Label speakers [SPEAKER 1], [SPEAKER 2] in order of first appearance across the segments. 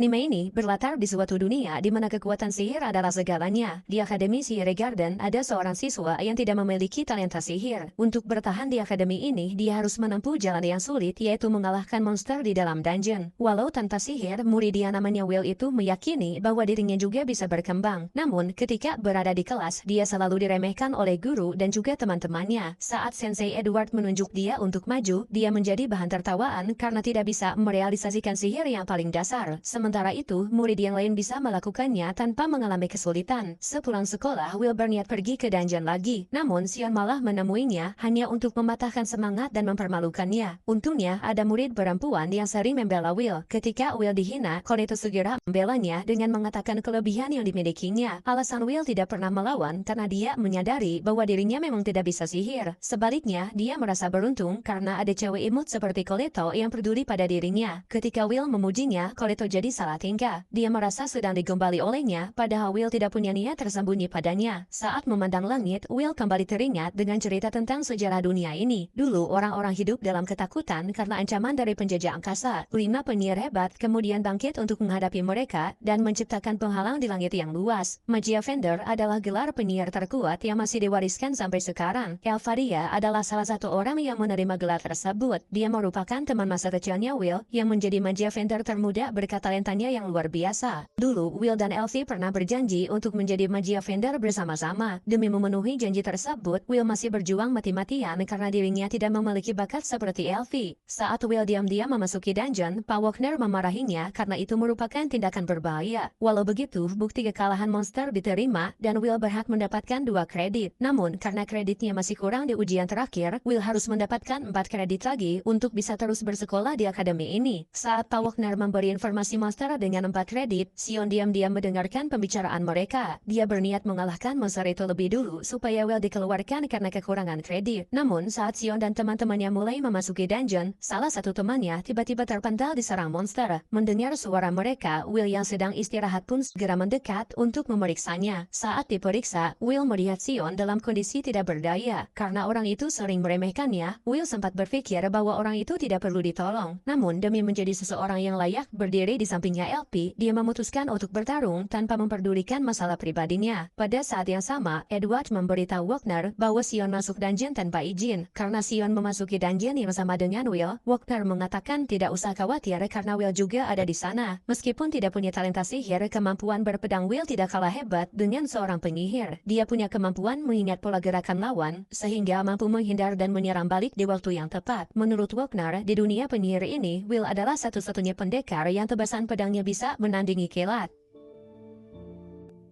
[SPEAKER 1] Anime ini berlatar di suatu dunia di mana kekuatan sihir adalah segalanya. Di Akademi Sihir Garden ada seorang siswa yang tidak memiliki talenta sihir. Untuk bertahan di akademi ini, dia harus menempuh jalan yang sulit, yaitu mengalahkan monster di dalam dungeon. Walau tanpa sihir, murid dia namanya Will itu meyakini bahwa dirinya juga bisa berkembang. Namun, ketika berada di kelas, dia selalu diremehkan oleh guru dan juga teman-temannya. Saat Sensei Edward menunjuk dia untuk maju, dia menjadi bahan tertawaan karena tidak bisa merealisasikan sihir yang paling dasar. Sementara itu, murid yang lain bisa melakukannya tanpa mengalami kesulitan. Sepulang sekolah, Will berniat pergi ke dungeon lagi. Namun, Sion malah menemuinya hanya untuk mematahkan semangat dan mempermalukannya. Untungnya, ada murid perempuan yang sering membela Will. Ketika Will dihina, Koreto segera membelanya dengan mengatakan kelebihan yang dimilikinya. Alasan Will tidak pernah melawan karena dia menyadari bahwa dirinya memang tidak bisa sihir. Sebaliknya, dia merasa beruntung karena ada cewek imut seperti Koreto yang peduli pada dirinya. Ketika Will memujinya, Koreto jadi salah tingkah. Dia merasa sedang digombali olehnya, padahal Will tidak punya niat tersembunyi padanya. Saat memandang langit, Will kembali teringat dengan cerita tentang sejarah dunia ini. Dulu, orang-orang hidup dalam ketakutan karena ancaman dari penjajah angkasa. 5 penyihir hebat kemudian bangkit untuk menghadapi mereka dan menciptakan penghalang di langit yang luas. Magia Fender adalah gelar penyihir terkuat yang masih diwariskan sampai sekarang. Elfaria adalah salah satu orang yang menerima gelar tersebut. Dia merupakan teman masa kecilnya Will yang menjadi Magia Fender termuda berkat talentanya yang luar biasa. Dulu, Will dan Elfie pernah berjanji untuk menjadi Magia Fender bersama-sama. Demi memenuhi janji tersebut, Will masih berjuang mati-matian karena dirinya tidak memiliki bakat seperti Elfie. Saat Will diam-diam memasuki dungeon, Pak Wagner memarahinya karena itu merupakan tindakan berbahaya. Walau begitu, bukti kekalahan monster diterima dan Will berhak mendapatkan 2 kredit. Namun, karena kreditnya masih kurang di ujian terakhir, Will harus mendapatkan 4 kredit lagi untuk bisa terus bersekolah di akademi ini. Saat Pak Wagner memberi informasi monster dengan 4 kredit, Sion diam-diam mendengarkan pembicaraan mereka. Dia berniat mengalahkan monster itu lebih dulu supaya Will dikeluarkan karena kekurangan kredit. Namun, saat Sion dan teman-temannya mulai memasuki dungeon, salah satu temannya tiba-tiba terpental diserang monster. Mendengar suara mereka, Will yang sedang istirahat pun segera mendekat untuk memeriksanya. Saat diperiksa, Will melihat Sion dalam kondisi tidak berdaya. Karena orang itu sering meremehkannya, Will sempat berpikir bahwa orang itu tidak perlu ditolong. Namun, demi menjadi seseorang yang layak berdiri di sampingnya LP, dia memutuskan untuk bertarung tanpa memperdulikan masalah pribadinya. Pada saat yang sama, Edward memberitahu Wagner bahwa Sion masuk dungeon tanpa izin. Karena Sion memasuki dungeon yang sama dengan Will, Wagner mengatakan tidak usah khawatir karena Will juga ada di sana. Meskipun tidak punya talenta sihir, kemampuan berpedang Will tidak kalah hebat dengan seorang penyihir. Dia punya kemampuan mengingat pola gerakan lawan, sehingga mampu menghindar dan menyerang balik di waktu yang tepat. Menurut Wagner, di dunia penyihir ini, Will adalah satu-satunya pendekar yang tebasan pedangnya bisa menandingi kilat.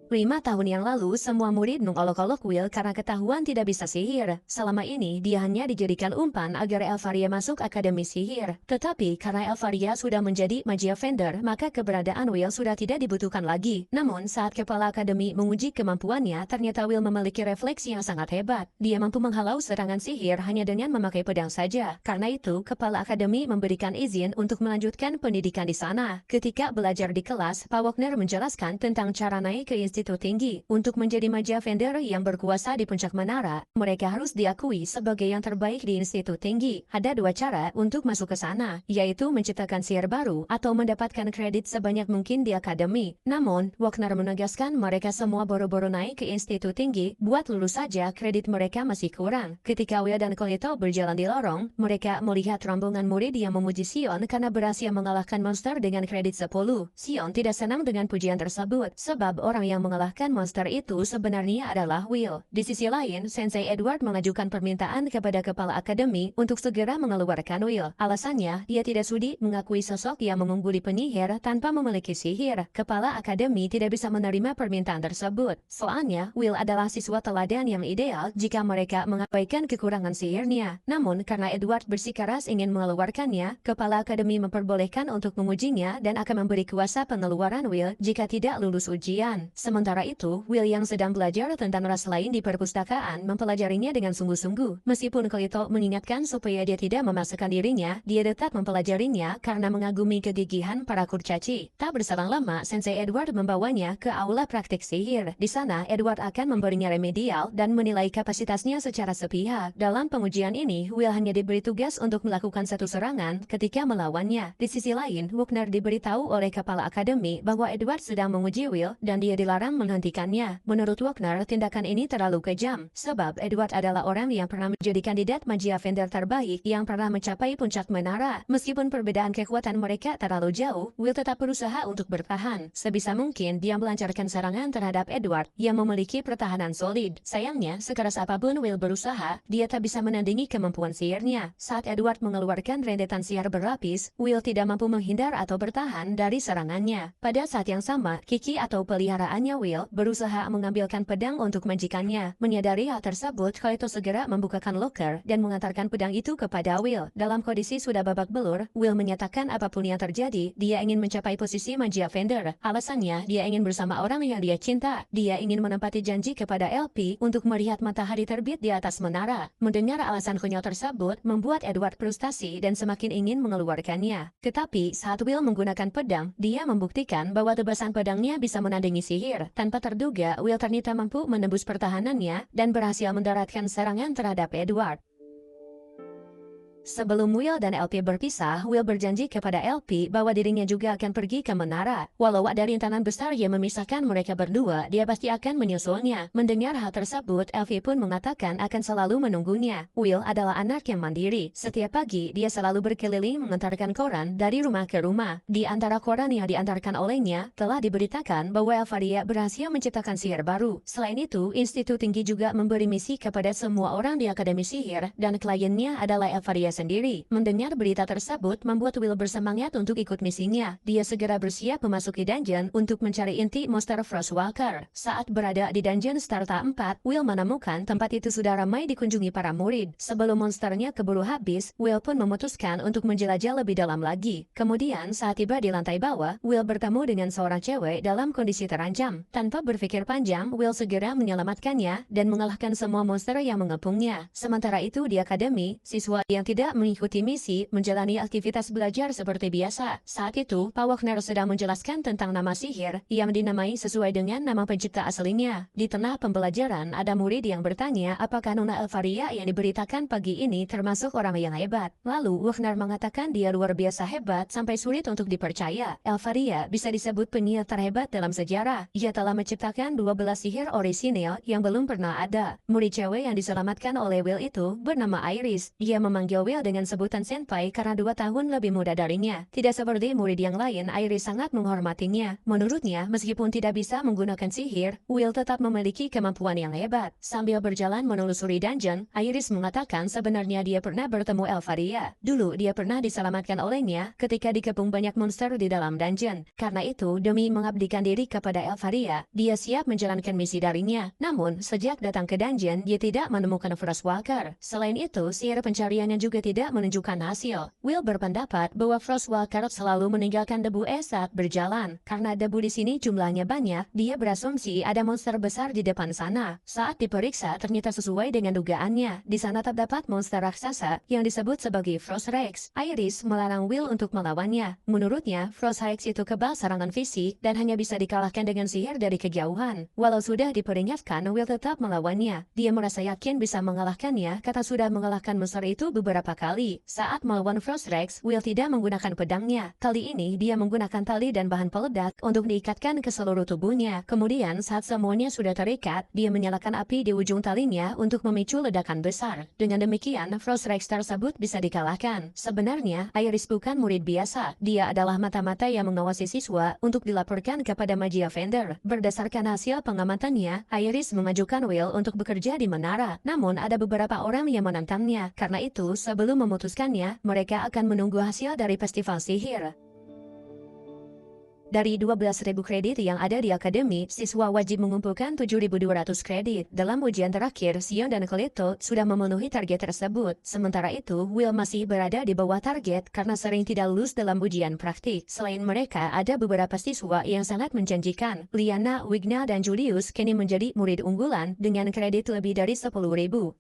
[SPEAKER 1] 5 tahun yang lalu, semua murid mengolok-olok Will karena ketahuan tidak bisa sihir. Selama ini, dia hanya dijadikan umpan agar Elfaria masuk akademi sihir. Tetapi, karena Elfaria sudah menjadi Magia Fender, maka keberadaan Will sudah tidak dibutuhkan lagi. Namun, saat kepala akademi menguji kemampuannya, ternyata Will memiliki refleks yang sangat hebat. Dia mampu menghalau serangan sihir hanya dengan memakai pedang saja. Karena itu, kepala akademi memberikan izin untuk melanjutkan pendidikan di sana. Ketika belajar di kelas, Pak Wagner menjelaskan tentang cara naik ke institut tinggi. Untuk menjadi Magia Fender yang berkuasa di puncak menara, mereka harus diakui sebagai yang terbaik di institut tinggi. Ada 2 cara untuk masuk ke sana, yaitu menciptakan sihir baru atau mendapatkan kredit sebanyak mungkin di akademi. Namun, Wagner menegaskan mereka semua boro-boro naik ke institut tinggi, buat lulus saja kredit mereka masih kurang. Ketika Will dan Koleto berjalan di lorong, mereka melihat rombongan murid yang memuji Sion karena berhasil mengalahkan monster dengan kredit 10. Sion tidak senang dengan pujian tersebut, sebab orang yang mengalahkan monster itu sebenarnya adalah Will. Di sisi lain, Sensei Edward mengajukan permintaan kepada kepala akademi untuk segera mengeluarkan Will. Alasannya, dia tidak sudi mengakui sosok yang mengungguli penyihir tanpa memiliki sihir. Kepala akademi tidak bisa menerima permintaan tersebut. Soalnya, Will adalah siswa teladan yang ideal jika mereka mengabaikan kekurangan sihirnya. Namun, karena Edward bersikeras ingin mengeluarkannya, kepala akademi memperbolehkan untuk memujinya dan akan memberi kuasa pengeluaran Will jika tidak lulus ujian. Sementara itu, Will yang sedang belajar tentang ras lain di perpustakaan mempelajarinya dengan sungguh-sungguh. Meskipun Cleto mengingatkan supaya dia tidak memaksakan dirinya, dia tetap mempelajarinya karena mengagumi kegigihan para kurcaci. Tak berselang lama, Sensei Edward membawanya ke aula praktik sihir. Di sana, Edward akan memberinya remedial dan menilai kapasitasnya secara sepihak. Dalam pengujian ini, Will hanya diberi tugas untuk melakukan satu serangan ketika melawannya. Di sisi lain, Wagner diberitahu oleh kepala akademi bahwa Edward sedang menguji Will dan dia dilarang menghentikannya. Menurut Wagner, tindakan ini terlalu kejam, sebab Edward adalah orang yang pernah menjadi kandidat magia vendor terbaik yang pernah mencapai puncak menara. Meskipun perbedaan kekuatan mereka terlalu jauh, Will tetap berusaha untuk bertahan. Sebisa mungkin, dia melancarkan serangan terhadap Edward yang memiliki pertahanan solid. Sayangnya, sekeras apapun Will berusaha, dia tak bisa menandingi kemampuan sihirnya. Saat Edward mengeluarkan rentetan sihir berlapis, Will tidak mampu menghindar atau bertahan dari serangannya. Pada saat yang sama, Kiki atau peliharaannya Will berusaha mengambilkan pedang untuk majikannya. Menyadari hal tersebut, Cleto segera membukakan loker dan mengantarkan pedang itu kepada Will. Dalam kondisi sudah babak belur, Will menyatakan apapun yang terjadi, dia ingin mencapai posisi magia vendor. Alasannya, dia ingin bersama orang yang dia cinta. Dia ingin menempati janji kepada LP untuk melihat matahari terbit di atas menara. Mendengar alasan konyol tersebut, membuat Edward frustasi dan semakin ingin mengeluarkannya. Tetapi, saat Will menggunakan pedang, dia membuktikan bahwa tebasan pedangnya bisa menandingi sihir. Tanpa terduga, Will ternyata mampu menembus pertahanannya dan berhasil mendaratkan serangan terhadap Edward. Sebelum Will dan LP berpisah, Will berjanji kepada LP bahwa dirinya juga akan pergi ke menara. Walau ada rintangan besar yang memisahkan mereka berdua, dia pasti akan menyusulnya. Mendengar hal tersebut, LP pun mengatakan akan selalu menunggunya. Will adalah anak yang mandiri. Setiap pagi, dia selalu berkeliling mengantarkan koran dari rumah ke rumah. Di antara koran yang diantarkan olehnya, telah diberitakan bahwa Elfaria berhasil menciptakan sihir baru. Selain itu, Institut Tinggi juga memberi misi kepada semua orang di Akademi Sihir, dan kliennya adalah Elfaria sendiri. Mendengar berita tersebut membuat Will bersemangat untuk ikut misinya. Dia segera bersiap memasuki dungeon untuk mencari inti monster Frostwalker. Saat berada di dungeon Starta 4, Will menemukan tempat itu sudah ramai dikunjungi para murid. Sebelum monsternya keburu habis, Will pun memutuskan untuk menjelajah lebih dalam lagi. Kemudian saat tiba di lantai bawah, Will bertemu dengan seorang cewek dalam kondisi terancam. Tanpa berpikir panjang, Will segera menyelamatkannya dan mengalahkan semua monster yang mengepungnya. Sementara itu di akademi, siswa yang tidak mengikuti misi menjalani aktivitas belajar seperti biasa. Saat itu, Pak Wagner sedang menjelaskan tentang nama sihir yang dinamai sesuai dengan nama pencipta aslinya. Di tengah pembelajaran, ada murid yang bertanya apakah Nona Elfaria yang diberitakan pagi ini termasuk orang yang hebat. Lalu, Wagner mengatakan dia luar biasa hebat sampai sulit untuk dipercaya. Elfaria bisa disebut penyihir terhebat dalam sejarah. Ia telah menciptakan 12 sihir orisinil yang belum pernah ada. Murid cewek yang diselamatkan oleh Will itu bernama Iris. Dia memanggil Will dengan sebutan senpai karena 2 tahun lebih muda darinya. Tidak seperti murid yang lain, Iris sangat menghormatinya. Menurutnya, meskipun tidak bisa menggunakan sihir, Will tetap memiliki kemampuan yang hebat. Sambil berjalan menelusuri dungeon, Iris mengatakan sebenarnya dia pernah bertemu Elfaria. Dulu dia pernah diselamatkan olehnya ketika dikepung banyak monster di dalam dungeon. Karena itu, demi mengabdikan diri kepada Elfaria, dia siap menjalankan misi darinya. Namun, sejak datang ke dungeon, dia tidak menemukan Frostwalker. Selain itu, sihir pencariannya juga tidak menunjukkan hasil. Will berpendapat bahwa Frostwalker selalu meninggalkan debu es saat berjalan. Karena debu di sini jumlahnya banyak, dia berasumsi ada monster besar di depan sana. Saat diperiksa, ternyata sesuai dengan dugaannya. Di sana terdapat monster raksasa yang disebut sebagai Frost Rex. Iris melarang Will untuk melawannya. Menurutnya, Frost Rex itu kebal serangan fisik dan hanya bisa dikalahkan dengan sihir dari kejauhan. Walau sudah diperingatkan, Will tetap melawannya. Dia merasa yakin bisa mengalahkannya karena sudah mengalahkan monster itu beberapa kali. Saat melawan Frost Rex, Will tidak menggunakan pedangnya. Kali ini, dia menggunakan tali dan bahan peledak untuk diikatkan ke seluruh tubuhnya. Kemudian, saat semuanya sudah terikat, dia menyalakan api di ujung talinya untuk memicu ledakan besar. Dengan demikian, Frost Rex tersebut bisa dikalahkan. Sebenarnya, Iris bukan murid biasa. Dia adalah mata-mata yang mengawasi siswa untuk dilaporkan kepada magia vendor. Berdasarkan hasil pengamatannya, Iris mengajukan Will untuk bekerja di menara. Namun, ada beberapa orang yang menantangnya. Karena itu, sebelum memutuskannya, mereka akan menunggu hasil dari festival sihir. Dari 12.000 kredit yang ada di akademi, siswa wajib mengumpulkan 7.200 kredit. Dalam ujian terakhir, Sion dan Coleto sudah memenuhi target tersebut. Sementara itu, Will masih berada di bawah target karena sering tidak lulus dalam ujian praktik. Selain mereka, ada beberapa siswa yang sangat menjanjikan. Liana, Wigna, dan Julius kini menjadi murid unggulan dengan kredit lebih dari 10.000.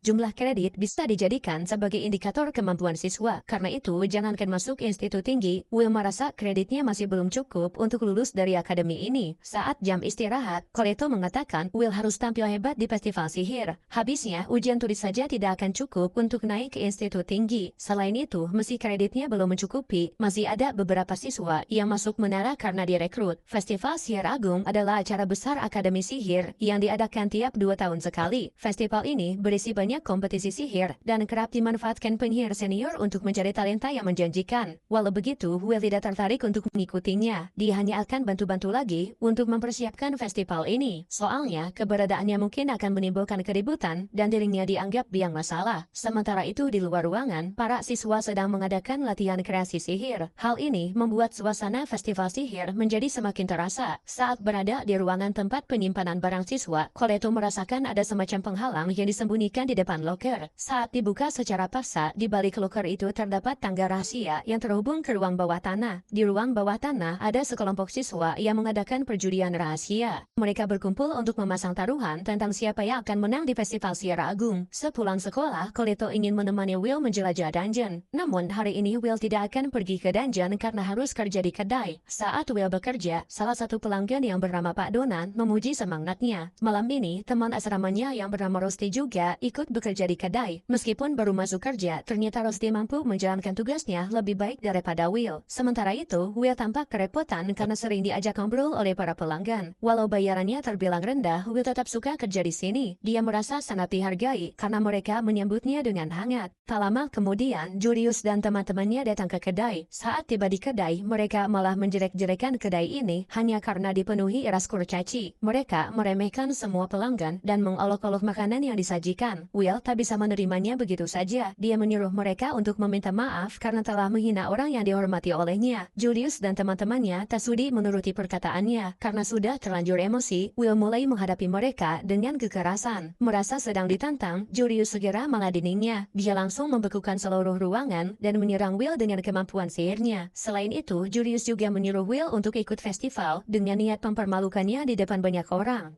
[SPEAKER 1] Jumlah kredit bisa dijadikan sebagai indikator kemampuan siswa. Karena itu, jangankan masuk institut tinggi, Will merasa kreditnya masih belum cukup untuk lulus dari akademi ini. Saat jam istirahat, Coleto mengatakan Will harus tampil hebat di festival sihir. Habisnya, ujian tulis saja tidak akan cukup untuk naik ke institut tinggi. Selain itu, meski kreditnya belum mencukupi, masih ada beberapa siswa yang masuk menara karena direkrut. Festival Sihir Agung adalah acara besar akademi sihir yang diadakan tiap 2 tahun sekali. Festival ini berisi banyak kompetisi sihir dan kerap dimanfaatkan penyihir senior untuk mencari talenta yang menjanjikan. Walau begitu, Will tidak tertarik untuk mengikutinya. Dia hanya akan bantu-bantu lagi untuk mempersiapkan festival ini. Soalnya, keberadaannya mungkin akan menimbulkan keributan dan dirinya dianggap biang masalah. Sementara itu di luar ruangan, para siswa sedang mengadakan latihan kreasi sihir. Hal ini membuat suasana festival sihir menjadi semakin terasa. Saat berada di ruangan tempat penyimpanan barang siswa, Coleto merasakan ada semacam penghalang yang disembunyikan di depan loker. Saat dibuka secara paksa, di balik loker itu terdapat tangga rahasia yang terhubung ke ruang bawah tanah. Di ruang bawah tanah ada sekelompok siswa yang mengadakan perjudian rahasia. Mereka berkumpul untuk memasang taruhan tentang siapa yang akan menang di Festival Sihir Agung. Sepulang sekolah, Coleto ingin menemani Will menjelajah dungeon. Namun, hari ini Will tidak akan pergi ke dungeon karena harus kerja di kedai. Saat Will bekerja, salah satu pelanggan yang bernama Pak Donan memuji semangatnya. Malam ini, teman asramanya yang bernama Rosti juga ikut bekerja di kedai. Meskipun baru masuk kerja, ternyata Rosti mampu menjalankan tugasnya lebih baik daripada Will. Sementara itu, Will tampak kerepotan karena sering diajak ngobrol oleh para pelanggan. Walau bayarannya terbilang rendah, Will tetap suka kerja di sini. Dia merasa sangat dihargai karena mereka menyambutnya dengan hangat. Tak lama kemudian, Julius dan teman-temannya datang ke kedai. Saat tiba di kedai, mereka malah menjelek-jelekan kedai ini hanya karena dipenuhi ras kurcaci. Mereka meremehkan semua pelanggan dan mengolok-olok makanan yang disajikan. Will tak bisa menerimanya begitu saja. Dia menyuruh mereka untuk meminta maaf karena telah menghina orang yang dihormati olehnya. Julius dan teman-temannya tak sudi menuruti perkataannya. Karena sudah terlanjur emosi, Will mulai menghadapi mereka dengan kekerasan. Merasa sedang ditantang, Julius segera meladeninya. Dia langsung membekukan seluruh ruangan dan menyerang Will dengan kemampuan sihirnya. Selain itu, Julius juga menyuruh Will untuk ikut festival dengan niat mempermalukannya di depan banyak orang.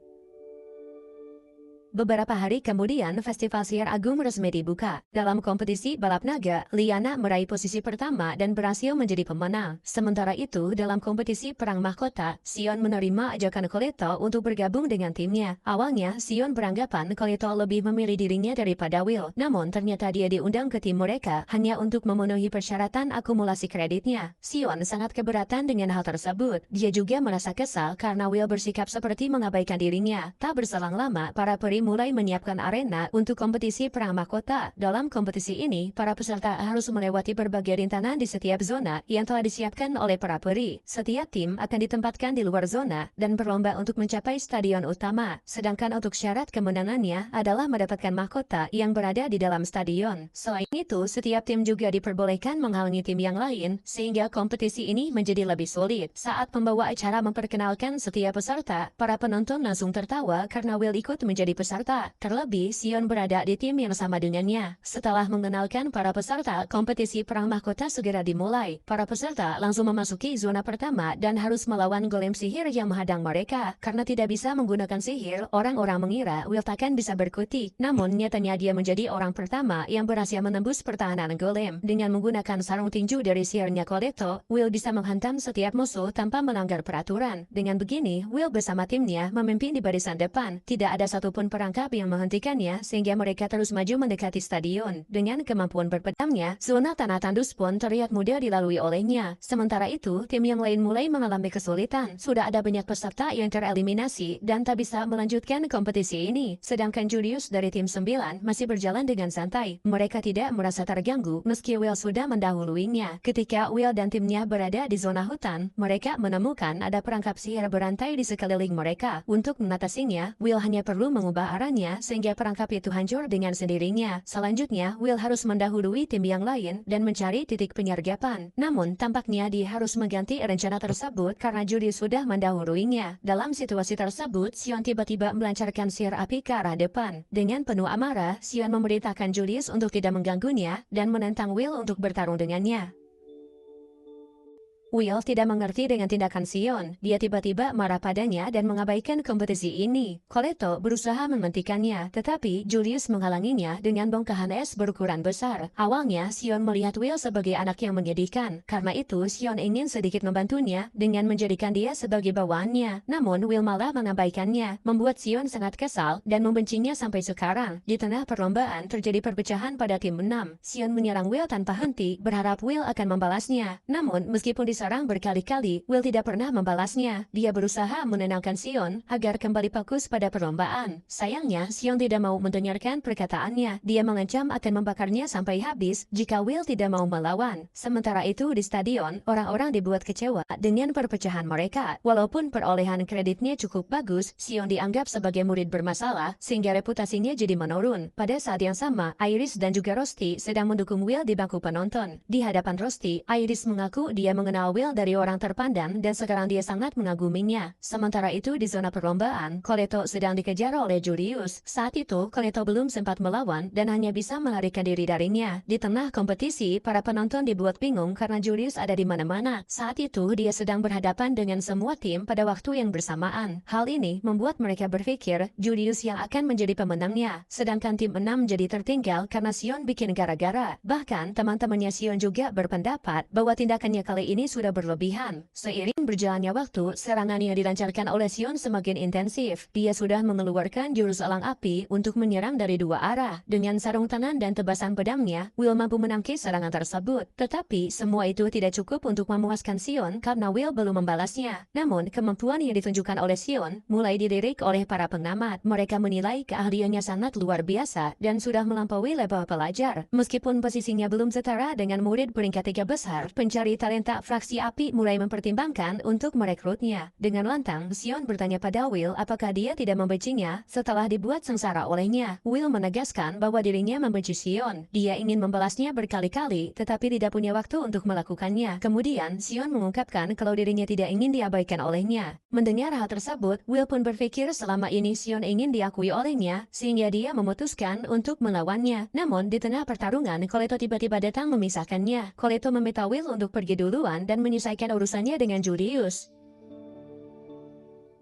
[SPEAKER 1] Beberapa hari kemudian, Festival Sihir Agung resmi dibuka. Dalam kompetisi balap naga, Liana meraih posisi pertama dan berhasil menjadi pemenang. Sementara itu, dalam kompetisi perang mahkota, Sion menerima ajakan Coleto untuk bergabung dengan timnya. Awalnya, Sion beranggapan Coleto lebih memilih dirinya daripada Will. Namun, ternyata dia diundang ke tim mereka hanya untuk memenuhi persyaratan akumulasi kreditnya. Sion sangat keberatan dengan hal tersebut. Dia juga merasa kesal karena Will bersikap seperti mengabaikan dirinya. Tak berselang lama, para peri mulai menyiapkan arena untuk kompetisi perang mahkota. Dalam kompetisi ini, para peserta harus melewati berbagai rintangan di setiap zona yang telah disiapkan oleh para peri. Setiap tim akan ditempatkan di luar zona dan berlomba untuk mencapai stadion utama. Sedangkan untuk syarat kemenangannya adalah mendapatkan mahkota yang berada di dalam stadion. Selain itu, setiap tim juga diperbolehkan menghalangi tim yang lain, sehingga kompetisi ini menjadi lebih sulit. Saat pembawa acara memperkenalkan setiap peserta, para penonton langsung tertawa karena Will ikut menjadi peserta. Terlebih, Sion berada di tim yang sama dengannya. Setelah mengenalkan para peserta, kompetisi perang mahkota segera dimulai. Para peserta langsung memasuki zona pertama dan harus melawan golem sihir yang menghadang mereka. Karena tidak bisa menggunakan sihir, orang-orang mengira Will takkan bisa berkutik. Namun, nyatanya dia menjadi orang pertama yang berhasil menembus pertahanan golem. Dengan menggunakan sarung tinju dari sihirnya Coleto, Will bisa menghantam setiap musuh tanpa melanggar peraturan. Dengan begini, Will bersama timnya memimpin di barisan depan. Tidak ada satupun perangkap yang menghentikannya sehingga mereka terus maju mendekati stadion. Dengan kemampuan berpedangnya, zona tanah tandus pun terlihat mudah dilalui olehnya. Sementara itu, tim yang lain mulai mengalami kesulitan. Sudah ada banyak peserta yang tereliminasi dan tak bisa melanjutkan kompetisi ini. Sedangkan Julius dari tim 9 masih berjalan dengan santai. Mereka tidak merasa terganggu meski Will sudah mendahuluinya. Ketika Will dan timnya berada di zona hutan, mereka menemukan ada perangkap sihir berantai di sekeliling mereka. Untuk mengatasinya, Will hanya perlu mengubah semua arahnya sehingga perangkap itu hancur dengan sendirinya. Selanjutnya, Will harus mendahului tim yang lain dan mencari titik penyergapan. Namun, tampaknya dia harus mengganti rencana tersebut karena Julius sudah mendahuluinya. Dalam situasi tersebut, Sion tiba-tiba melancarkan sihir api ke arah depan. Dengan penuh amarah, Sion memerintahkan Julius untuk tidak mengganggunya dan menentang Will untuk bertarung dengannya. Will tidak mengerti dengan tindakan Sion. Dia tiba-tiba marah padanya dan mengabaikan kompetisi ini. Coleto berusaha menghentikannya, tetapi Julius menghalanginya dengan bongkahan es berukuran besar. Awalnya, Sion melihat Will sebagai anak yang menyedihkan. Karena itu, Sion ingin sedikit membantunya dengan menjadikan dia sebagai bawahannya. Namun, Will malah mengabaikannya, membuat Sion sangat kesal dan membencinya sampai sekarang. Di tengah perlombaan, terjadi perpecahan pada tim 6. Sion menyerang Will tanpa henti, berharap Will akan membalasnya. Namun, meskipun diserang berkali-kali, Will tidak pernah membalasnya. Dia berusaha menenangkan Sion agar kembali fokus pada perlombaan. Sayangnya, Sion tidak mau mendengarkan perkataannya. Dia mengancam akan membakarnya sampai habis jika Will tidak mau melawan. Sementara itu di stadion, orang-orang dibuat kecewa dengan perpecahan mereka. Walaupun perolehan kreditnya cukup bagus, Sion dianggap sebagai murid bermasalah sehingga reputasinya jadi menurun. Pada saat yang sama, Iris dan juga Rusty sedang mendukung Will di bangku penonton. Di hadapan Rusty, Iris mengaku dia mengenal Will dari orang terpandang dan sekarang dia sangat mengaguminya. Sementara itu di zona perlombaan, Coleto sedang dikejar oleh Julius. Saat itu, Coleto belum sempat melawan dan hanya bisa melarikan diri darinya. Di tengah kompetisi, para penonton dibuat bingung karena Julius ada di mana-mana. Saat itu, dia sedang berhadapan dengan semua tim pada waktu yang bersamaan. Hal ini membuat mereka berpikir Julius yang akan menjadi pemenangnya. Sedangkan tim 6 jadi tertinggal karena Sion bikin gara-gara. Bahkan, teman-temannya Sion juga berpendapat bahwa tindakannya kali ini sudah berlebihan. Seiring berjalannya waktu, serangan yang dilancarkan oleh Sion semakin intensif. Dia sudah mengeluarkan jurus elang api untuk menyerang dari dua arah. Dengan sarung tangan dan tebasan pedangnya, Will mampu menangkis serangan tersebut. Tetapi, semua itu tidak cukup untuk memuaskan Sion karena Will belum membalasnya. Namun, kemampuan yang ditunjukkan oleh Sion mulai dilirik oleh para pengamat. Mereka menilai keahliannya sangat luar biasa dan sudah melampaui level pelajar. Meskipun posisinya belum setara dengan murid peringkat 3 besar, pencari talenta fraksi api mulai mempertimbangkan untuk merekrutnya. Dengan lantang, Sion bertanya pada Will apakah dia tidak membencinya setelah dibuat sengsara olehnya. Will menegaskan bahwa dirinya membenci Sion. Dia ingin membalasnya berkali-kali, tetapi tidak punya waktu untuk melakukannya. Kemudian, Sion mengungkapkan kalau dirinya tidak ingin diabaikan olehnya. Mendengar hal tersebut, Will pun berpikir selama ini Sion ingin diakui olehnya, sehingga dia memutuskan untuk melawannya. Namun, di tengah pertarungan, Coleto tiba-tiba datang memisahkannya. Coleto meminta Will untuk pergi duluan dan menyelesaikan urusannya dengan Julius.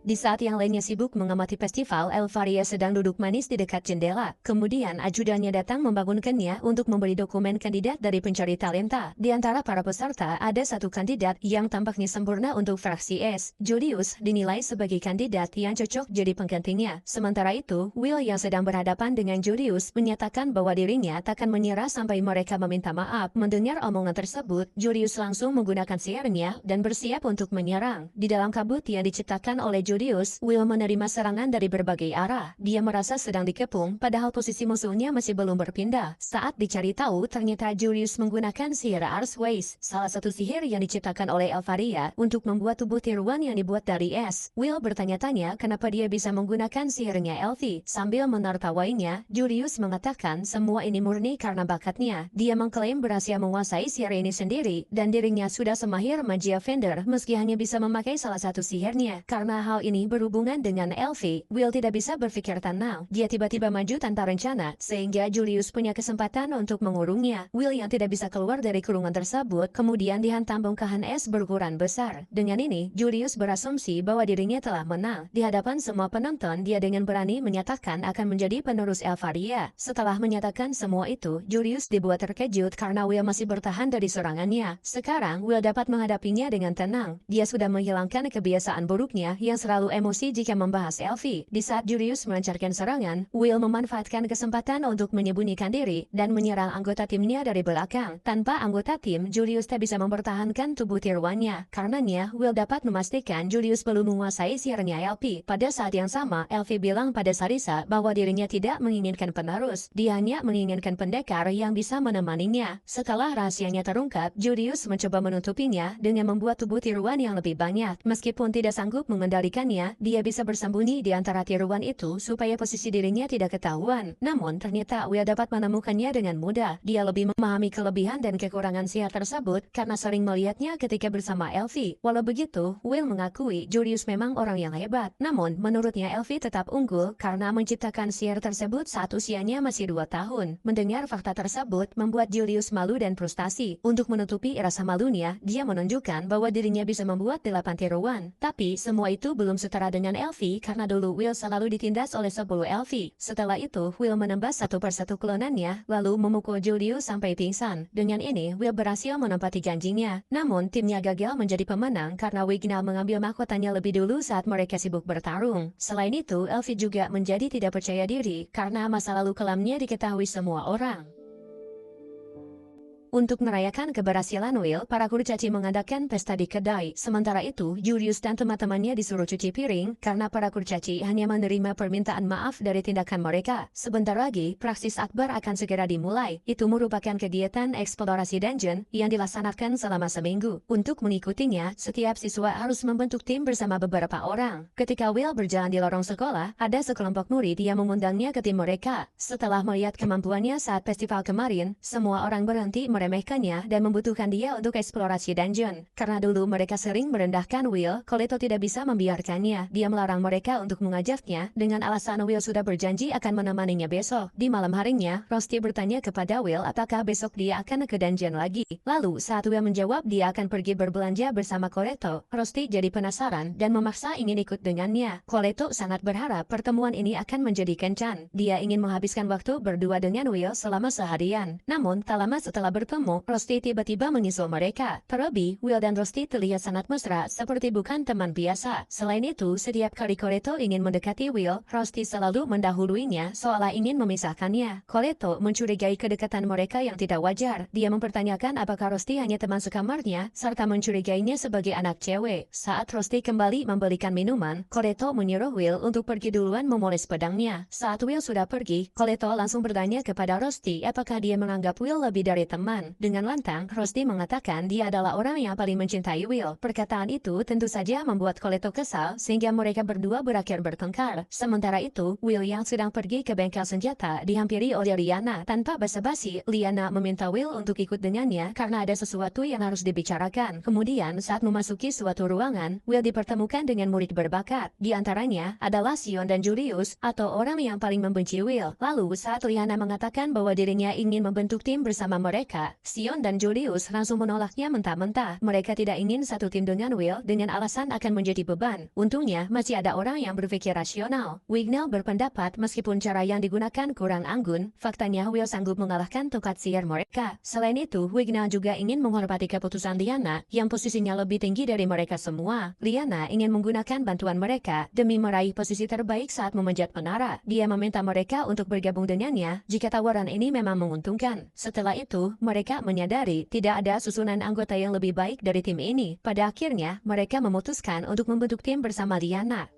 [SPEAKER 1] Di saat yang lainnya sibuk mengamati festival, Elvaria sedang duduk manis di dekat jendela. Kemudian ajudannya datang membangunkannya untuk memberi dokumen kandidat dari pencari talenta. Di antara para peserta, ada satu kandidat yang tampaknya sempurna untuk fraksi S. Julius dinilai sebagai kandidat yang cocok jadi penggantinya. Sementara itu, Will yang sedang berhadapan dengan Julius menyatakan bahwa dirinya takkan menyerah sampai mereka meminta maaf. Mendengar omongan tersebut, Julius langsung menggunakan sihirnya dan bersiap untuk menyerang. Di dalam kabut yang diciptakan oleh Julius, Will menerima serangan dari berbagai arah. Dia merasa sedang dikepung, padahal posisi musuhnya masih belum berpindah. Saat dicari tahu, ternyata Julius menggunakan sihir Archways, salah satu sihir yang diciptakan oleh Elvaria untuk membuat tubuh tiruan yang dibuat dari es. Will bertanya-tanya kenapa dia bisa menggunakan sihirnya Elfie. Sambil menertawainya, Julius mengatakan semua ini murni karena bakatnya. Dia mengklaim berhasil menguasai sihir ini sendiri, dan dirinya sudah semahir magia Fender meski hanya bisa memakai salah satu sihirnya. Karena hal ini berhubungan dengan Elfie, Will tidak bisa berpikir tenang. Dia tiba-tiba maju tanpa rencana, sehingga Julius punya kesempatan untuk mengurungnya. Will yang tidak bisa keluar dari kurungan tersebut, kemudian dihantam bongkahan es berukuran besar. Dengan ini, Julius berasumsi bahwa dirinya telah menang. Di hadapan semua penonton, dia dengan berani menyatakan akan menjadi penerus Elvaria. Setelah menyatakan semua itu, Julius dibuat terkejut karena Will masih bertahan dari serangannya. Sekarang, Will dapat menghadapinya dengan tenang. Dia sudah menghilangkan kebiasaan buruknya yang selalu emosi jika membahas Elfie. Di saat Julius melancarkan serangan, Will memanfaatkan kesempatan untuk menyembunyikan diri dan menyerang anggota timnya dari belakang. Tanpa anggota tim, Julius tak bisa mempertahankan tubuh tiruannya. Karenanya, Will dapat memastikan Julius belum menguasai sihirnya Elfie. Pada saat yang sama, Elfie bilang pada Sarisa bahwa dirinya tidak menginginkan penerus. Dia hanya menginginkan pendekar yang bisa menemaninya. Setelah rahasianya terungkap, Julius mencoba menutupinya dengan membuat tubuh tiruan yang lebih banyak. Meskipun tidak sanggup mengendalikan memikirkannya, dia bisa bersembunyi di antara tiruan itu supaya posisi dirinya tidak ketahuan. Namun ternyata Will dapat menemukannya dengan mudah. Dia lebih memahami kelebihan dan kekurangan sihir tersebut karena sering melihatnya ketika bersama Elfie. Walau begitu, Will mengakui Julius memang orang yang hebat. Namun menurutnya Elfie tetap unggul karena menciptakan sihir tersebut saat usianya masih 2 tahun. Mendengar fakta tersebut membuat Julius malu dan frustasi. Untuk menutupi rasa malunya, dia menunjukkan bahwa dirinya bisa membuat 8 tiruan. Tapi semua itu belum setara dengan Elfie karena dulu Will selalu ditindas oleh 10 Elfie. Setelah itu, Will menembas satu persatu klonannya, lalu memukul Julius sampai pingsan. Dengan ini, Will berhasil menempati janjinya. Namun, timnya gagal menjadi pemenang karena Wignall mengambil mahkotanya lebih dulu saat mereka sibuk bertarung. Selain itu, Elfie juga menjadi tidak percaya diri karena masa lalu kelamnya diketahui semua orang. Untuk merayakan keberhasilan Will, para kurcaci mengadakan pesta di kedai. Sementara itu, Julius dan teman-temannya disuruh cuci piring karena para kurcaci hanya menerima permintaan maaf dari tindakan mereka. Sebentar lagi, praksis akbar akan segera dimulai. Itu merupakan kegiatan eksplorasi dungeon yang dilaksanakan selama seminggu. Untuk mengikutinya, setiap siswa harus membentuk tim bersama beberapa orang. Ketika Will berjalan di lorong sekolah, ada sekelompok murid yang mengundangnya ke tim mereka. Setelah melihat kemampuannya saat festival kemarin, semua orang berhenti meremehkannya dan membutuhkan dia untuk eksplorasi dungeon. Karena dulu mereka sering merendahkan Will, Coleto tidak bisa membiarkannya. Dia melarang mereka untuk mengajaknya dengan alasan Will sudah berjanji akan menemaninya besok. Di malam harinya, Rusty bertanya kepada Will apakah besok dia akan ke dungeon lagi. Lalu saat Will menjawab dia akan pergi berbelanja bersama Coleto, Rusty jadi penasaran dan memaksa ingin ikut dengannya. Coleto sangat berharap pertemuan ini akan menjadi kencan. Dia ingin menghabiskan waktu berdua dengan Will selama seharian. Namun tak lama setelah bertemu, Rusty tiba-tiba menyusul mereka. Terlebih, Will dan Rusty terlihat sangat mesra seperti bukan teman biasa. Selain itu, setiap kali Coleto ingin mendekati Will, Rusty selalu mendahuluinya seolah ingin memisahkannya. Coleto mencurigai kedekatan mereka yang tidak wajar. Dia mempertanyakan apakah Rusty hanya teman sekamarnya, serta mencurigainya sebagai anak cewek. Saat Rusty kembali membelikan minuman, Coleto menyuruh Will untuk pergi duluan memoles pedangnya. Saat Will sudah pergi, Coleto langsung bertanya kepada Rusty apakah dia menganggap Will lebih dari teman. Dengan lantang, Rusty mengatakan dia adalah orang yang paling mencintai Will. Perkataan itu tentu saja membuat Coleto kesal sehingga mereka berdua berakhir bertengkar. Sementara itu, Will yang sedang pergi ke bengkel senjata dihampiri oleh Liana. Tanpa basa-basi, Liana meminta Will untuk ikut dengannya karena ada sesuatu yang harus dibicarakan. Kemudian, saat memasuki suatu ruangan, Will dipertemukan dengan murid berbakat. Di antaranya adalah Sion dan Julius, atau orang yang paling membenci Will. Lalu, saat Liana mengatakan bahwa dirinya ingin membentuk tim bersama mereka, Sion dan Julius langsung menolaknya mentah-mentah. Mereka tidak ingin satu tim dengan Will dengan alasan akan menjadi beban. Untungnya, masih ada orang yang berpikir rasional. Wignall berpendapat meskipun cara yang digunakan kurang anggun, faktanya Will sanggup mengalahkan tongkat sihir mereka. Selain itu, Wignall juga ingin menghormati keputusan Liana yang posisinya lebih tinggi dari mereka semua. Liana ingin menggunakan bantuan mereka demi meraih posisi terbaik saat memanjat menara. Dia meminta mereka untuk bergabung dengannya jika tawaran ini memang menguntungkan. Setelah itu, mereka menyadari tidak ada susunan anggota yang lebih baik dari tim ini. Pada akhirnya, mereka memutuskan untuk membentuk tim bersama Liana.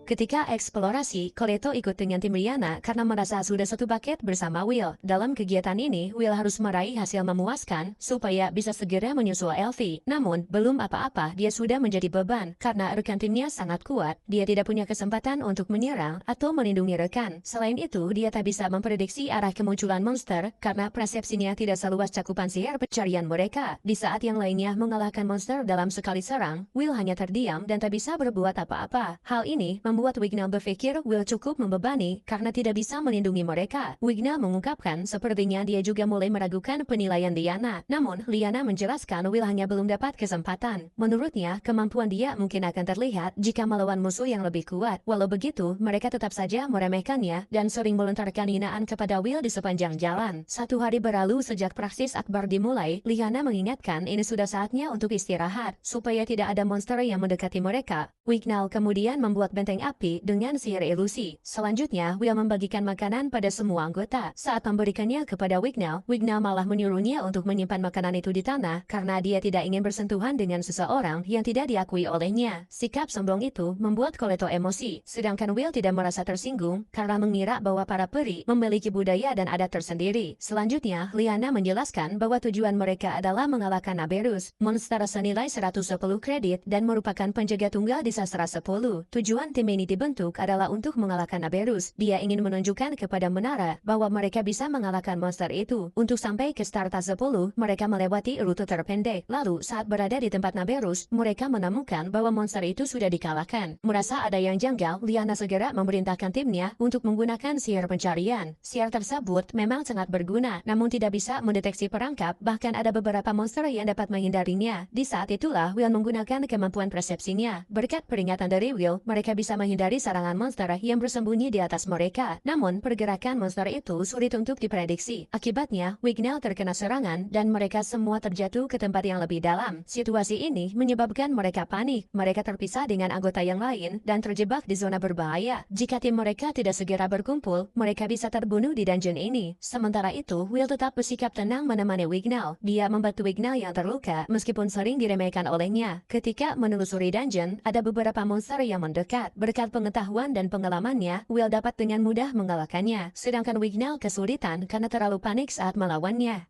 [SPEAKER 1] Ketika eksplorasi, Coleto ikut dengan tim Liana karena merasa sudah satu paket bersama Will. Dalam kegiatan ini, Will harus meraih hasil memuaskan supaya bisa segera menyusul Elfie. Namun, belum apa-apa, dia sudah menjadi beban karena rekan timnya sangat kuat. Dia tidak punya kesempatan untuk menyerang atau melindungi rekan. Selain itu, dia tak bisa memprediksi arah kemunculan monster karena persepsinya tidak seluas cakupan sihir pencarian mereka. Di saat yang lainnya mengalahkan monster dalam sekali serang, Will hanya terdiam dan tak bisa berbuat apa-apa. Hal ini membuat Wignall berpikir Will cukup membebani karena tidak bisa melindungi mereka. Wignall mengungkapkan sepertinya dia juga mulai meragukan penilaian Liana. Namun, Liana menjelaskan Will hanya belum dapat kesempatan. Menurutnya, kemampuan dia mungkin akan terlihat jika melawan musuh yang lebih kuat. Walau begitu, mereka tetap saja meremehkannya dan sering melontarkan hinaan kepada Will di sepanjang jalan. 1 hari berlalu sejak praksis akbar dimulai, Liana mengingatkan ini sudah saatnya untuk istirahat supaya tidak ada monster yang mendekati mereka. Wignall kemudian membuat benteng api dengan sihir ilusi. Selanjutnya, Will membagikan makanan pada semua anggota. Saat memberikannya kepada Wignall, Wignall malah menyuruhnya untuk menyimpan makanan itu di tanah karena dia tidak ingin bersentuhan dengan seseorang yang tidak diakui olehnya. Sikap sombong itu membuat Coleto emosi, sedangkan Will tidak merasa tersinggung karena mengira bahwa para peri memiliki budaya dan adat tersendiri. Selanjutnya, Lyanna menjelaskan bahwa tujuan mereka adalah mengalahkan Aberus, monster senilai 110 kredit dan merupakan penjaga tunggal di Sastra 10. Tujuan tim ini dibentuk adalah untuk mengalahkan Aberus. Dia ingin menunjukkan kepada Menara bahwa mereka bisa mengalahkan monster itu. Untuk sampai ke Starta 10, mereka melewati rute terpendek. Lalu, saat berada di tempat Naberus, mereka menemukan bahwa monster itu sudah dikalahkan. Merasa ada yang janggal, Lyanna segera memerintahkan timnya untuk menggunakan sihir pencarian. Sihir tersebut memang sangat berguna, namun tidak bisa mendeteksi perangkap, bahkan ada beberapa monster yang dapat menghindarinya. Di saat itulah, Will menggunakan kemampuan persepsinya. Berkat peringatan dari Will, mereka bisa menghindari serangan monster yang bersembunyi di atas mereka. Namun, pergerakan monster itu sulit untuk diprediksi. Akibatnya, Wignall terkena serangan dan mereka semua terjatuh ke tempat yang lebih dalam. Situasi ini menyebabkan mereka panik. Mereka terpisah dengan anggota yang lain dan terjebak di zona berbahaya. Jika tim mereka tidak segera berkumpul, mereka bisa terbunuh di dungeon ini. Sementara itu, Will tetap bersikap tenang menemani Wignall. Dia membantu Wignall yang terluka, meskipun sering diremehkan olehnya. Ketika menelusuri dungeon, ada beberapa monster yang mendekat. Berkat pengetahuan dan pengalamannya, Will dapat dengan mudah mengalahkannya. Sedangkan Wignall kesulitan karena terlalu panik saat melawannya.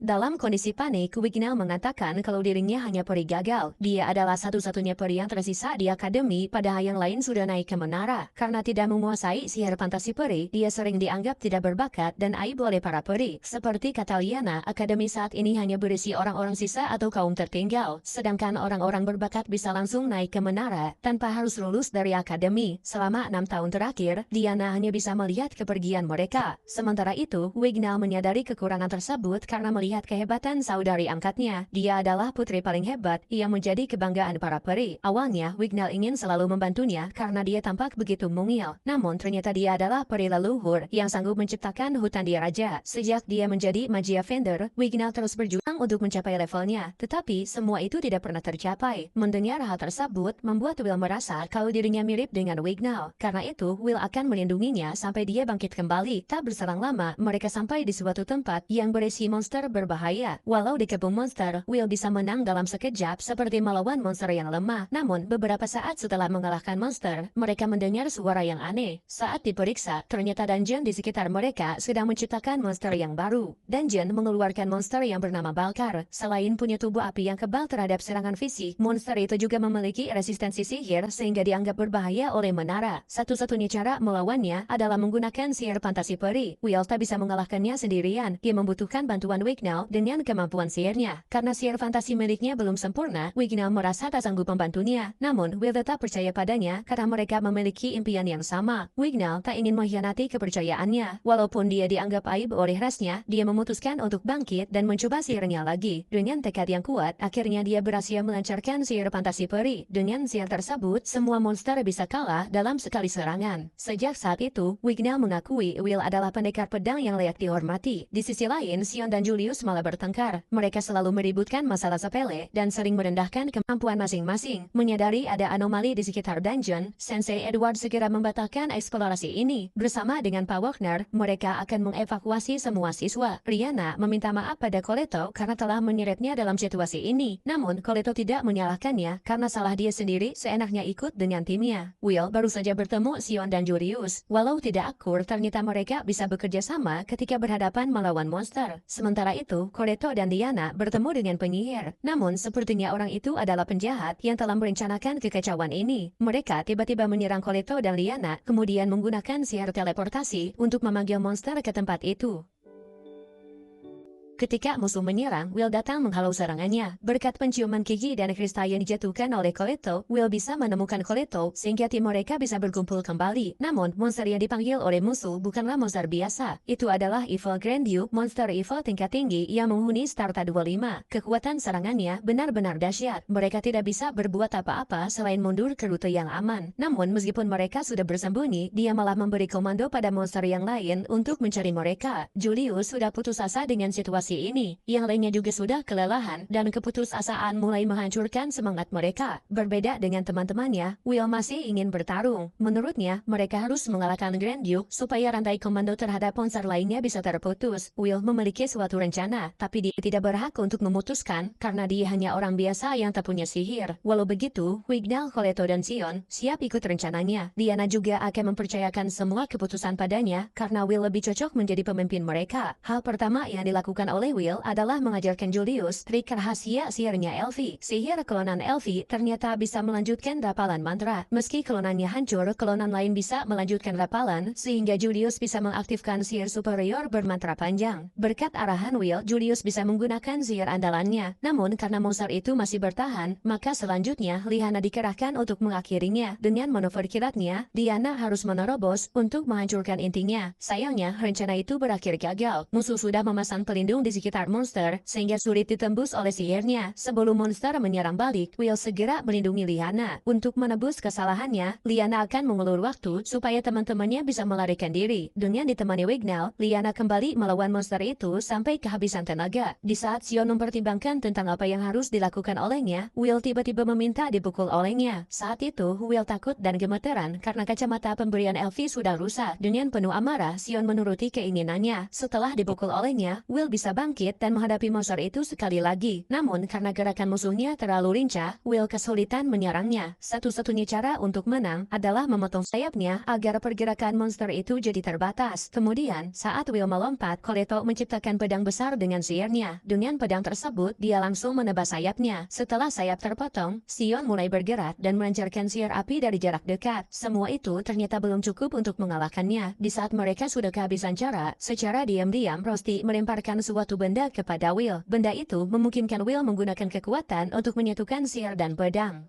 [SPEAKER 1] Dalam kondisi panik, Wignall mengatakan kalau dirinya hanya peri gagal. Dia adalah satu-satunya peri yang tersisa di akademi, padahal yang lain sudah naik ke menara. Karena tidak menguasai sihir fantasi peri, dia sering dianggap tidak berbakat dan aib oleh para peri. Seperti kata Lyanna, akademi saat ini hanya berisi orang-orang sisa atau kaum tertinggal. Sedangkan orang-orang berbakat bisa langsung naik ke menara tanpa harus lulus dari akademi. Selama 6 tahun terakhir, Lyanna hanya bisa melihat kepergian mereka. Sementara itu, Wignall menyadari kekurangan tersebut karena melihat kehebatan saudari angkatnya. Dia adalah putri paling hebat yang menjadi kebanggaan para peri. Awalnya, Wignall ingin selalu membantunya karena dia tampak begitu mungil. Namun ternyata dia adalah peri leluhur yang sanggup menciptakan hutan di raja. Sejak dia menjadi Magia Vendor, Wignall terus berjuang untuk mencapai levelnya. Tetapi semua itu tidak pernah tercapai. Mendengar hal tersebut membuat Will merasa kalau dirinya mirip dengan Wignall. Karena itu, Will akan melindunginya sampai dia bangkit kembali. Tak berselang lama, mereka sampai di suatu tempat yang berisi monster berbahaya. Walau dikepung monster, Will bisa menang dalam sekejap seperti melawan monster yang lemah. Namun, beberapa saat setelah mengalahkan monster, mereka mendengar suara yang aneh. Saat diperiksa, ternyata dungeon di sekitar mereka sedang menciptakan monster yang baru. Dungeon mengeluarkan monster yang bernama Balkar. Selain punya tubuh api yang kebal terhadap serangan fisik, monster itu juga memiliki resistensi sihir sehingga dianggap berbahaya oleh menara. Satu-satunya cara melawannya adalah menggunakan sihir fantasi peri. Will tak bisa mengalahkannya sendirian. Dia membutuhkan bantuan Wignall dengan kemampuan sihirnya. Karena sihir fantasi miliknya belum sempurna, Wignall merasa tak sanggup membantunya. Namun, Will tetap percaya padanya karena mereka memiliki impian yang sama. Wignall tak ingin mengkhianati kepercayaannya. Walaupun dia dianggap aib oleh rasnya, dia memutuskan untuk bangkit dan mencoba sihirnya lagi. Dengan tekad yang kuat, akhirnya dia berhasil melancarkan sihir fantasi peri. Dengan sihir tersebut, semua monster bisa kalah dalam sekali serangan. Sejak saat itu, Wignall mengakui Will adalah pendekar pedang yang layak dihormati. Di sisi lain, Sion dan Julius malah bertengkar. Mereka selalu meributkan masalah sepele dan sering merendahkan kemampuan masing-masing. Menyadari ada anomali di sekitar dungeon, Sensei Edward segera membatalkan eksplorasi ini. Bersama dengan Pak Wagner, mereka akan mengevakuasi semua siswa. Lyanna meminta maaf pada Coleto karena telah menyeretnya dalam situasi ini. Namun, Coleto tidak menyalahkannya karena salah dia sendiri seenaknya ikut dengan timnya. Will baru saja bertemu Sion dan Julius. Walau tidak akur, ternyata mereka bisa bekerja sama ketika berhadapan melawan monster. Sementara itu, Coleto dan Lyanna bertemu dengan penyihir. Namun, sepertinya orang itu adalah penjahat yang telah merencanakan kekacauan ini. Mereka tiba-tiba menyerang Coleto dan Lyanna, kemudian menggunakan sihir teleportasi untuk memanggil monster ke tempat itu. Ketika musuh menyerang, Will datang menghalau serangannya. Berkat penciuman gigi dan kristal yang dijatuhkan oleh Coleto, Will bisa menemukan Coleto sehingga tim mereka bisa berkumpul kembali. Namun, monster yang dipanggil oleh musuh bukanlah monster biasa. Itu adalah Evil Grand Duke, monster evil tingkat tinggi yang menghuni Starta 25. Kekuatan serangannya benar-benar dahsyat. Mereka tidak bisa berbuat apa-apa selain mundur ke rute yang aman. Namun, meskipun mereka sudah bersembunyi, dia malah memberi komando pada monster yang lain untuk mencari mereka. Julius sudah putus asa dengan situasi situasi ini. Yang lainnya juga sudah kelelahan dan keputusasaan mulai menghancurkan semangat mereka. Berbeda dengan teman-temannya, Will masih ingin bertarung. Menurutnya, mereka harus mengalahkan Grand Duke supaya rantai komando terhadap monster lainnya bisa terputus. Will memiliki suatu rencana, tapi dia tidak berhak untuk memutuskan karena dia hanya orang biasa yang tak punya sihir. Walau begitu, Wignall, Coleto, dan Sion siap ikut rencananya. Diana juga akan mempercayakan semua keputusan padanya karena Will lebih cocok menjadi pemimpin mereka. Hal pertama yang dilakukan oleh Will adalah mengajarkan Julius trik rahasia sihirnya Elfie. Sihir klonan Elfie ternyata bisa melanjutkan rapalan mantra. Meski klonannya hancur, klonan lain bisa melanjutkan rapalan sehingga Julius bisa mengaktifkan sihir superior bermantra panjang. Berkat arahan Will, Julius bisa menggunakan sihir andalannya. Namun karena monster itu masih bertahan, maka selanjutnya Lyanna dikerahkan untuk mengakhirinya. Dengan manuver kilatnya, Diana harus menerobos untuk menghancurkan intinya. Sayangnya, rencana itu berakhir gagal. Musuh sudah memasang pelindung di sekitar monster, sehingga sulit ditembus oleh sihirnya. Sebelum monster menyerang balik, Will segera melindungi Lyanna. Untuk menebus kesalahannya, Lyanna akan mengulur waktu supaya teman-temannya bisa melarikan diri. Dengan ditemani Wignall, Lyanna kembali melawan monster itu sampai kehabisan tenaga. Di saat Sion mempertimbangkan tentang apa yang harus dilakukan olehnya, Will tiba-tiba meminta dipukul olehnya. Saat itu, Will takut dan gemeteran karena kacamata pemberian Elfie sudah rusak. Dengan penuh amarah, Sion menuruti keinginannya. Setelah dipukul olehnya, Will bisa bangkit dan menghadapi monster itu sekali lagi. Namun, karena gerakan musuhnya terlalu lincah, Will kesulitan menyerangnya. Satu-satunya cara untuk menang adalah memotong sayapnya agar pergerakan monster itu jadi terbatas. Kemudian, saat Will melompat, Coleto menciptakan pedang besar dengan sihirnya. Dengan pedang tersebut, dia langsung menebas sayapnya. Setelah sayap terpotong, Sion mulai bergerak dan melancarkan sihir api dari jarak dekat. Semua itu ternyata belum cukup untuk mengalahkannya. Di saat mereka sudah kehabisan cara, secara diam-diam Rosti melemparkan suatu benda kepada Will. Benda itu memungkinkan Will menggunakan kekuatan untuk menyatukan sihir dan pedang.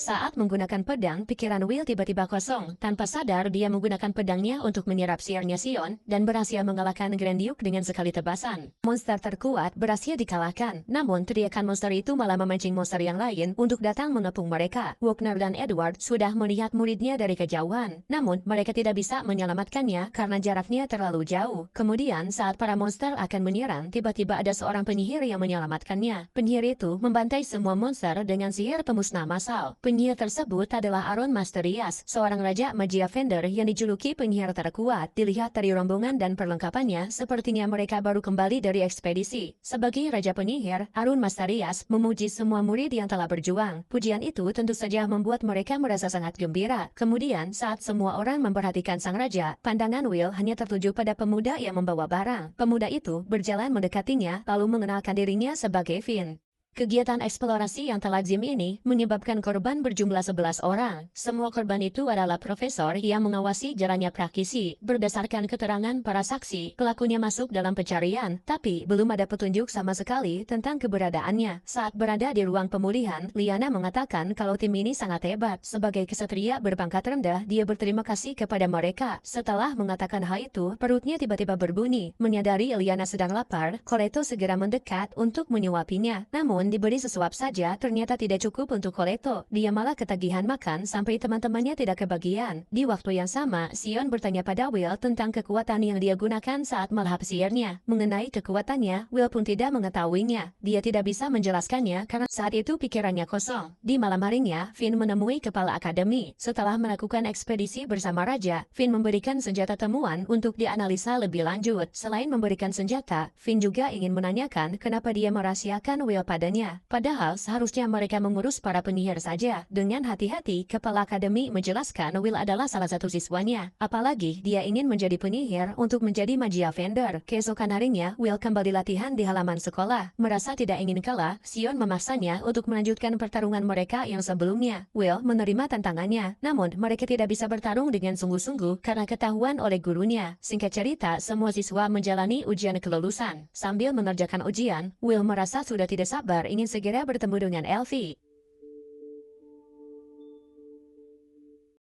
[SPEAKER 1] Saat menggunakan pedang, pikiran Will tiba-tiba kosong. Tanpa sadar, dia menggunakan pedangnya untuk menyerap sihirnya Sion dan berhasil mengalahkan Grand Duke dengan sekali tebasan. Monster terkuat berhasil dikalahkan. Namun, teriakan monster itu malah memancing monster yang lain untuk datang mengepung mereka. Wagner dan Edward sudah melihat muridnya dari kejauhan. Namun, mereka tidak bisa menyelamatkannya karena jaraknya terlalu jauh. Kemudian, saat para monster akan menyerang, tiba-tiba ada seorang penyihir yang menyelamatkannya. Penyihir itu membantai semua monster dengan sihir pemusnah massal. Penyihir tersebut adalah Aron Masterias, seorang raja magia Fender yang dijuluki penyihir terkuat. Dilihat dari rombongan dan perlengkapannya, sepertinya mereka baru kembali dari ekspedisi. Sebagai raja penyihir, Aron Masterias memuji semua murid yang telah berjuang. Pujian itu tentu saja membuat mereka merasa sangat gembira. Kemudian, saat semua orang memperhatikan sang raja, pandangan Will hanya tertuju pada pemuda yang membawa barang. Pemuda itu berjalan mendekatinya, lalu mengenalkan dirinya sebagai Finn. Kegiatan eksplorasi yang lazim ini menyebabkan korban berjumlah 11 orang. Semua korban itu adalah profesor yang mengawasi jalannya praktisi. Berdasarkan keterangan para saksi, pelakunya masuk dalam pencarian, tapi belum ada petunjuk sama sekali tentang keberadaannya. Saat berada di ruang pemulihan, Lyanna mengatakan kalau tim ini sangat hebat. Sebagai kesatria berpangkat rendah, dia berterima kasih kepada mereka. Setelah mengatakan hal itu, perutnya tiba-tiba berbunyi. Menyadari Lyanna sedang lapar, Coleto segera mendekat untuk menyuapinya. Namun, diberi sesuap saja ternyata tidak cukup untuk Coleto. Dia malah ketagihan makan sampai teman-temannya tidak kebagian. Di waktu yang sama, Sion bertanya pada Will tentang kekuatan yang dia gunakan saat melahap sihirnya. Mengenai kekuatannya, Will pun tidak mengetahuinya. Dia tidak bisa menjelaskannya karena saat itu pikirannya kosong. Di malam harinya, Finn menemui kepala akademi. Setelah melakukan ekspedisi bersama raja, Finn memberikan senjata temuan untuk dianalisa lebih lanjut. Selain memberikan senjata, Finn juga ingin menanyakan kenapa dia merahasiakan Will padanya. Padahal seharusnya mereka mengurus para penyihir saja. Dengan hati-hati, kepala akademi menjelaskan Will adalah salah satu siswanya. Apalagi dia ingin menjadi penyihir untuk menjadi magia Fender. Keesokan harinya, Will kembali latihan di halaman sekolah. Merasa tidak ingin kalah, Sion memaksanya untuk melanjutkan pertarungan mereka yang sebelumnya. Will menerima tantangannya, namun mereka tidak bisa bertarung dengan sungguh-sungguh karena ketahuan oleh gurunya. Singkat cerita, semua siswa menjalani ujian kelulusan. Sambil mengerjakan ujian, Will merasa sudah tidak sabar ingin segera bertemu dengan Elfie.